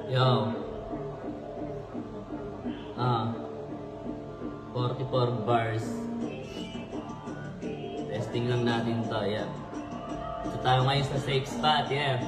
Yo. 44 bars. Testing lang natin to, yeah. So tayo ngayon sa safe spot, yeah.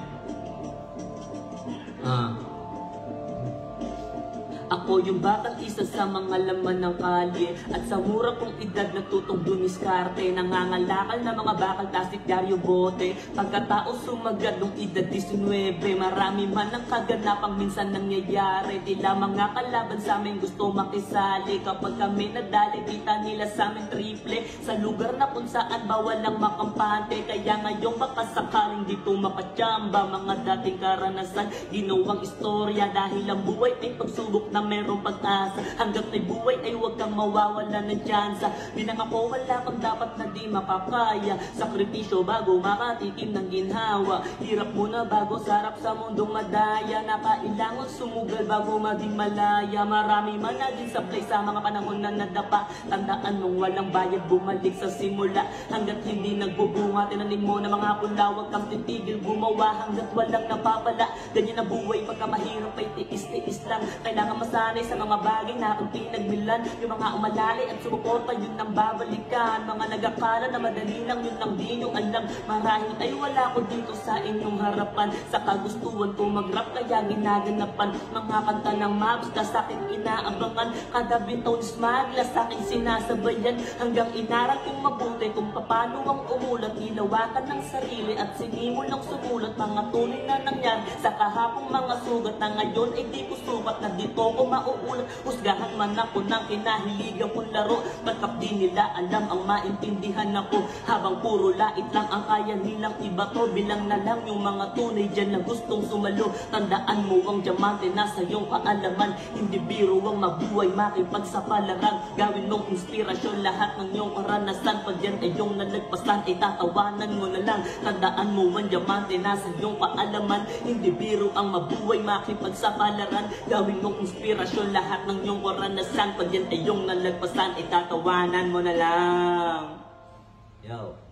Ako yung batang isa sa mga laman ng kalye, at sa mura kong edad natutong dumiskarte. Nangangalakal na mga bakal, tasik, dyaryo, bote. Pagkatao sumagad nung edad 19, marami man ang kaganapang minsan nangyayari. Tila mga kalaban sa amin gusto makisali. Kapag kami nadali, kita nila sa amin triple. Sa lugar na kung saan bawal ang makampante, kaya ngayong baka sakaling dito makachamba. Mga dating karanasan, ginawang istorya, dahil ang buhay ay pagsubok na merong pag-asa. Hanggat may buhay ay huwag kang mawawala ng tsansa. Bilang ako wala kang dapat na di makakaya. Sakripisyo bago makatikim ng ginhawa. Hirap muna bago sarap sa mundong madaya. Nakailangan sumugal bago maging malaya. Marami man na din sablay sa mga panahon na nadapa. Tandaan mong walang bayad bumalik sa simula. Hanggat hindi nagbubunga, tinanim mo na mga pula. Huwag kang titigil gumawa hanggat walang napapala. Ganyan ang buhay pagka mahirap ay tiis-tiis lang. Kailangan masanay sa mga bagay na akong pinagmilan. Yung mga umalali at sumuporta, yun ang babalikan. Mga nagakala na madali lang, yun ang di nyo alam. Marahil ay wala ko dito sa inyong harapan. Sa kagustuhan ko mag-rap kaya ginaganapan. Mga kanta ng Mavs na sa'king inaabangan. Kada bitaw ni Smagla sa'king sinasabayan. Hanggang inaral kong mabuti kung paano ang umulat. Nilawakan ng sarili at sinimulang sumulat. Mga tunay na nangyari sa kahapong mga sugat na ngayon ay di ko sukat na dito ko mauulat. Husgahan man ako ng kinahiligan kong laro. Pagkap di nila alam ang maintindihan ako. Habang puro lait lang ang kaya nilang ibato. Bilang na lang yung mga tunay dyan na gustong sumalo. Tandaan mo ang diamante nasa iyong kaalaman. Hindi biro ang mabuhay makipagsapalaran. Gawin mong inspirasyon lahat ng iyong karanasan. Pag yan ay iyong nalagpasan ay tatawanan mo na lang. Tandaan mo ang diamante nasa iyong kaalaman. Hindi biro ang mabuhay makipagsapalaran. Gawin mong inspirasyon lahat ng iyong karanasan. Pag yan ay iyong nalagpasan ay tatawanan mo na lang. Yo.